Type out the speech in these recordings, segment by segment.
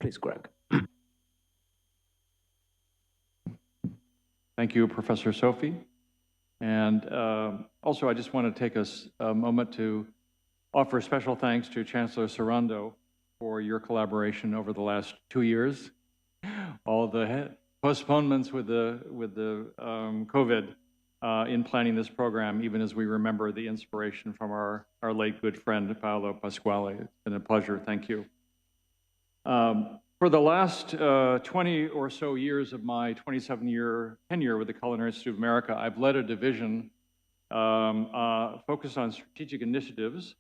Please, Greg. Thank you, Professor Sophie. And also, I just want to take a moment to offer special thanks to Chancellor Sarando for your collaboration over the last 2 years. All the postponements with the COVID in planning this program, even as we remember the inspiration from our late good friend, Paolo Pasquale. It's been a pleasure. Thank you. For the last 20 or so years of my 27-year tenure with the Culinary Institute of America, I've led a division focused on strategic initiatives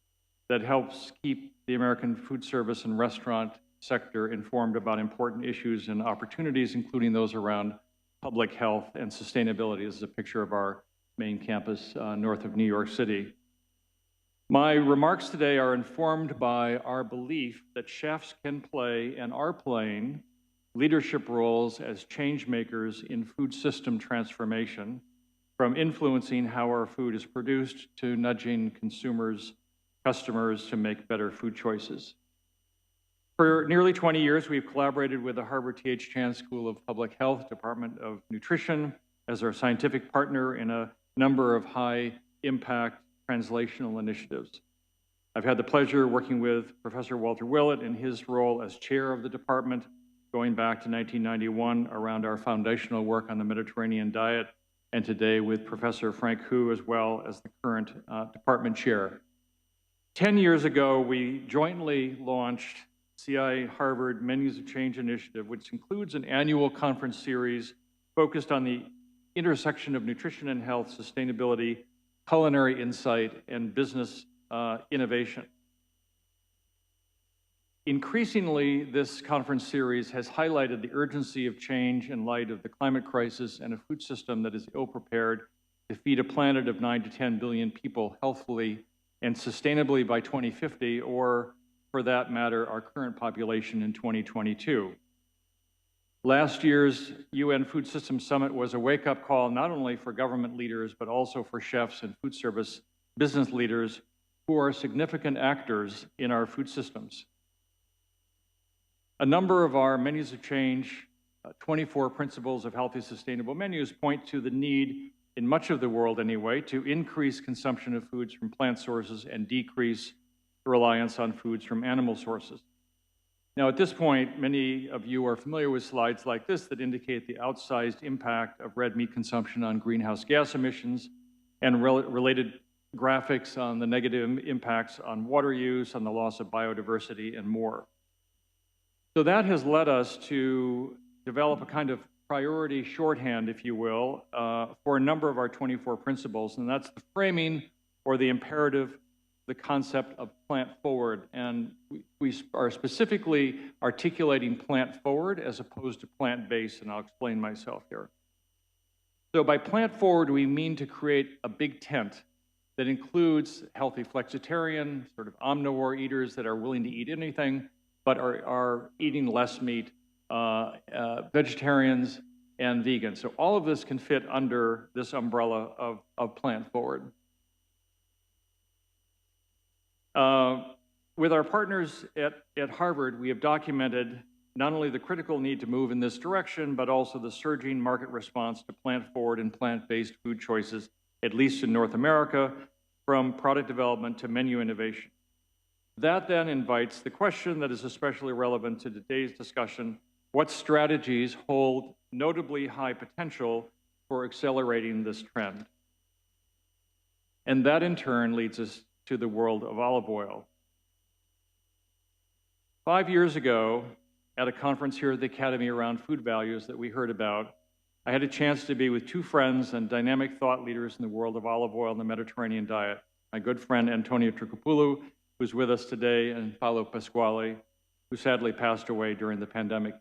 that helps keep the American food service and restaurant sector informed about important issues and opportunities, including those around public health and sustainability. This is a picture of our main campus north of New York City. My remarks today are informed by our belief that chefs can play and are playing leadership roles as change makers in food system transformation, from influencing how our food is produced to nudging customers to make better food choices. For nearly 20 years, we've collaborated with the Harvard T.H. Chan School of Public Health, Department of Nutrition, as our scientific partner in a number of high-impact translational initiatives. I've had the pleasure working with Professor Walter Willett in his role as chair of the department, going back to 1991 around our foundational work on the Mediterranean diet, and today with Professor Frank Hu as well as the current department chair. 10 years ago, we jointly launched CI Harvard Menus of Change Initiative, which includes an annual conference series focused on the intersection of nutrition and health, sustainability, culinary insight, and business innovation. Increasingly, this conference series has highlighted the urgency of change in light of the climate crisis and a food system that is ill-prepared to feed a planet of 9 to 10 billion people healthfully and sustainably by 2050, or for that matter, our current population in 2022. Last year's UN Food Systems Summit was a wake-up call not only for government leaders, but also for chefs and food service business leaders who are significant actors in our food systems. A number of our Menus of Change, 24 principles of healthy, sustainable menus, point to the need, in much of the world anyway, to increase consumption of foods from plant sources and decrease reliance on foods from animal sources. Now, at this point, many of you are familiar with slides like this that indicate the outsized impact of red meat consumption on greenhouse gas emissions and related graphics on the negative impacts on water use, on the loss of biodiversity, and more. So that has led us to develop a kind of priority shorthand, if you will, for a number of our 24 principles, and that's the framing or the imperative, the concept of plant forward. And we are specifically articulating plant forward as opposed to plant based, and I'll explain myself here. So by plant forward, we mean to create a big tent that includes healthy flexitarian, sort of omnivore eaters that are willing to eat anything, but are eating less meat, vegetarians and vegans. So all of this can fit under this umbrella of plant forward. With our partners at Harvard, we have documented not only the critical need to move in this direction, but also the surging market response to plant-forward and plant-based food choices, at least in North America, from product development to menu innovation. That then invites the question that is especially relevant to today's discussion: what strategies hold notably high potential for accelerating this trend? And that in turn leads us to the world of olive oil. 5 years ago, at a conference here at the Academy around food values that we heard about, I had a chance to be with two friends and dynamic thought leaders in the world of olive oil and the Mediterranean diet. My good friend Antonio Tricopoulou, who's with us today, and Paolo Pasquale, who sadly passed away during the pandemic.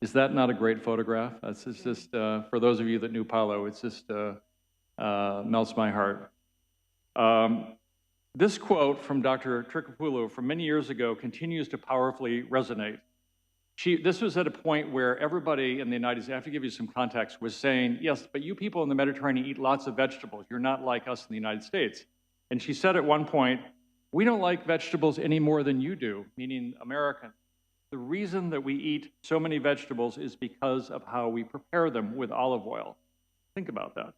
Is that not a great photograph? It's just, for those of you that knew Paolo, it's just melts my heart. This quote from Dr. Tricopoulou from many years ago continues to powerfully resonate. This was at a point where everybody in the United States, I have to give you some context, was saying, yes, but you people in the Mediterranean eat lots of vegetables. You're not like us in the United States. And she said at one point, we don't like vegetables any more than you do, meaning American. the reason that we eat so many vegetables is because of how we prepare them with olive oil. Think about that.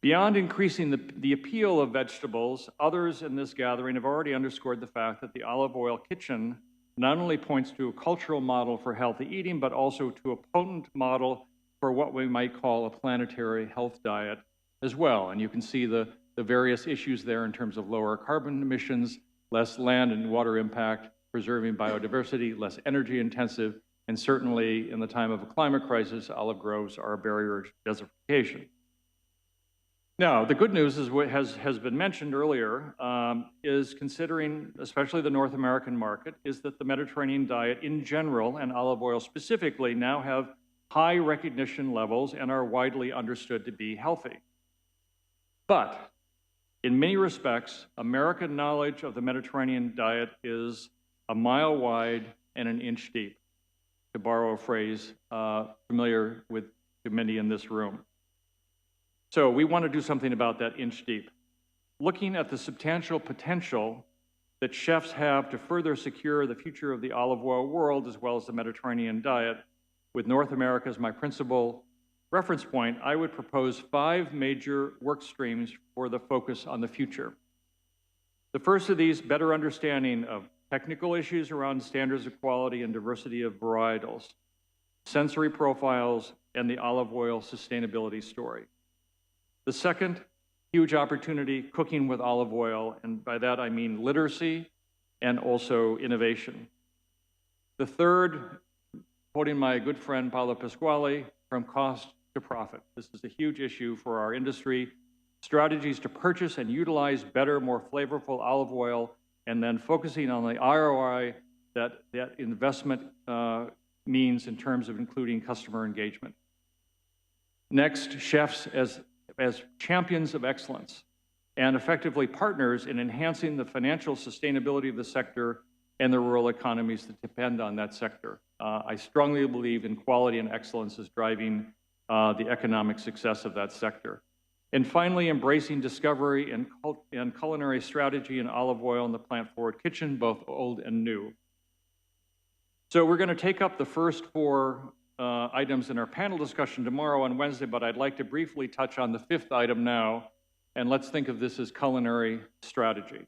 Beyond increasing the appeal of vegetables, others in this gathering have already underscored the fact that the olive oil kitchen not only points to a cultural model for healthy eating, but also to a potent model for what we might call a planetary health diet as well. And you can see the various issues there in terms of lower carbon emissions, less land and water impact, preserving biodiversity, less energy intensive, and certainly in the time of a climate crisis, olive groves are a barrier to desertification. Now, the good news is what has been mentioned earlier, is considering, especially the North American market, is that the Mediterranean diet in general, and olive oil specifically, now have high recognition levels and are widely understood to be healthy. But in many respects, American knowledge of the Mediterranean diet is a mile wide and an inch deep, to borrow a phrase familiar to many in this room. So we want to do something about that inch deep. Looking at the substantial potential that chefs have to further secure the future of the olive oil world as well as the Mediterranean diet, with North America as my principal reference point, I would propose 5 major work streams for the focus on the future. The first of these, better understanding of technical issues around standards of quality and diversity of varietals, sensory profiles, and the olive oil sustainability story. The second, huge opportunity, cooking with olive oil, and by that I mean literacy and also innovation. The third, quoting my good friend Paolo Pasquale, from cost to profit. This is a huge issue for our industry. Strategies to purchase and utilize better, more flavorful olive oil, and then focusing on the ROI that investment means in terms of including customer engagement. Next, chefs as champions of excellence and effectively partners in enhancing the financial sustainability of the sector and the rural economies that depend on that sector. I strongly believe in quality and excellence as driving the economic success of that sector. And finally, embracing discovery and culinary strategy in olive oil in the plant-forward kitchen, both old and new. So we're going to take up the first 4 items in our panel discussion tomorrow on Wednesday, but I'd like to briefly touch on the 5th item now, and let's think of this as culinary strategy.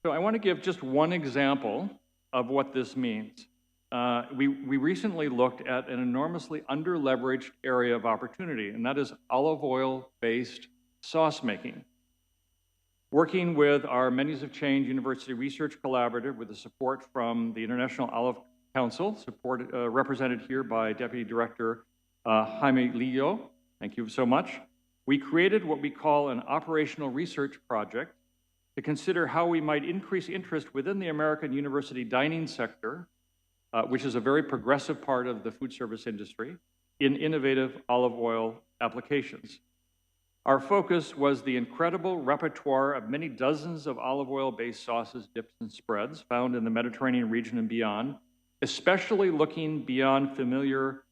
So I want to give just one example of what this means. We recently looked at an enormously under-leveraged area of opportunity, and that is olive oil-based sauce making. Working with our Menus of Change University Research Collaborative with the support from the International Olive Council, represented here by Deputy Director Jaime Lillo, thank you so much. We created what we call an operational research project to consider how we might increase interest within the American university dining sector, which is a very progressive part of the food service industry, in innovative olive oil applications. Our focus was the incredible repertoire of many dozens of olive oil-based sauces, dips, and spreads found in the Mediterranean region and beyond, especially looking beyond familiar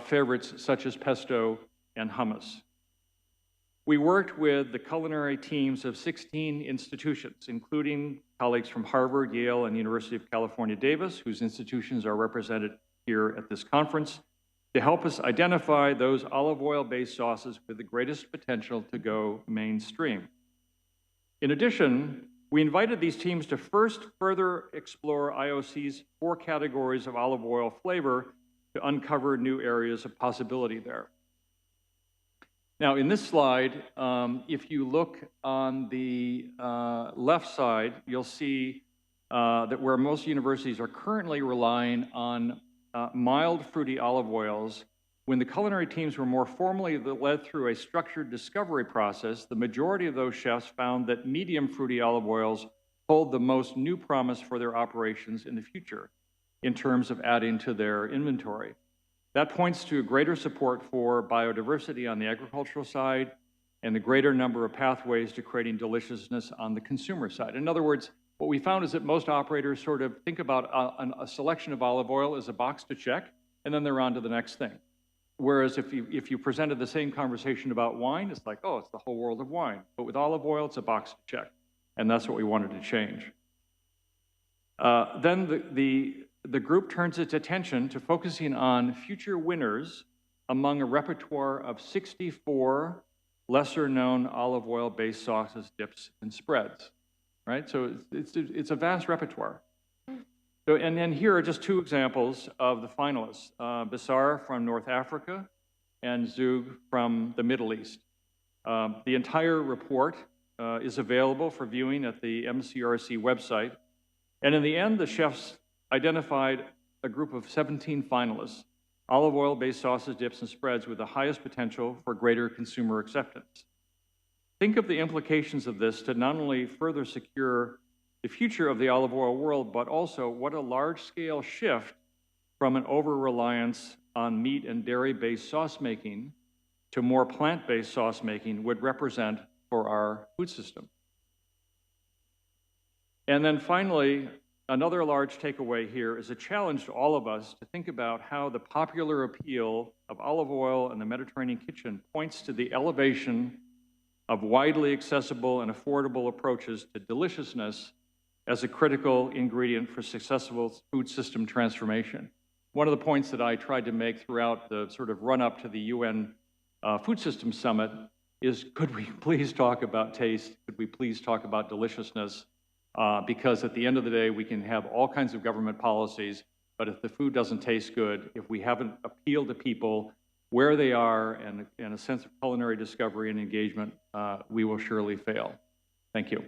favorites such as pesto and hummus. We worked with the culinary teams of 16 institutions, including colleagues from Harvard, Yale, and the University of California, Davis, whose institutions are represented here at this conference, to help us identify those olive oil-based sauces with the greatest potential to go mainstream. In addition, we invited these teams to first further explore IOC's 4 categories of olive oil flavor to uncover new areas of possibility there. Now, in this slide, if you look on the left side, you'll see that where most universities are currently relying on mild fruity olive oils, when the culinary teams were more formally led through a structured discovery process, the majority of those chefs found that medium fruity olive oils hold the most new promise for their operations in the future in terms of adding to their inventory. That points to a greater support for biodiversity on the agricultural side and the greater number of pathways to creating deliciousness on the consumer side. In other words, what we found is that most operators sort of think about a selection of olive oil as a box to check, and then they're on to the next thing. Whereas if you presented the same conversation about wine, it's like, oh, it's the whole world of wine. But with olive oil, it's a box to check. And that's what we wanted to change. Then the group turns its attention to focusing on future winners among a repertoire of 64 lesser-known olive oil-based sauces, dips, and spreads, right? So it's a vast repertoire. So, and then here are just two examples of the finalists, Bissar from North Africa and Zug from the Middle East. The entire report is available for viewing at the MCURC website. And in the end, the chefs identified a group of 17 finalists, olive oil-based sauces, dips, and spreads with the highest potential for greater consumer acceptance. Think of the implications of this to not only further secure the future of the olive oil world, but also what a large-scale shift from an over-reliance on meat and dairy-based sauce making to more plant-based sauce making would represent for our food system. And then finally, another large takeaway here is a challenge to all of us to think about how the popular appeal of olive oil in the Mediterranean kitchen points to the elevation of widely accessible and affordable approaches to deliciousness as a critical ingredient for successful food system transformation. One of the points that I tried to make throughout the sort of run-up to the UN Food Systems Summit is, could we please talk about taste? Could we please talk about deliciousness? Because at the end of the day, we can have all kinds of government policies, but if the food doesn't taste good, if we haven't appealed to people where they are and a sense of culinary discovery and engagement, we will surely fail. Thank you.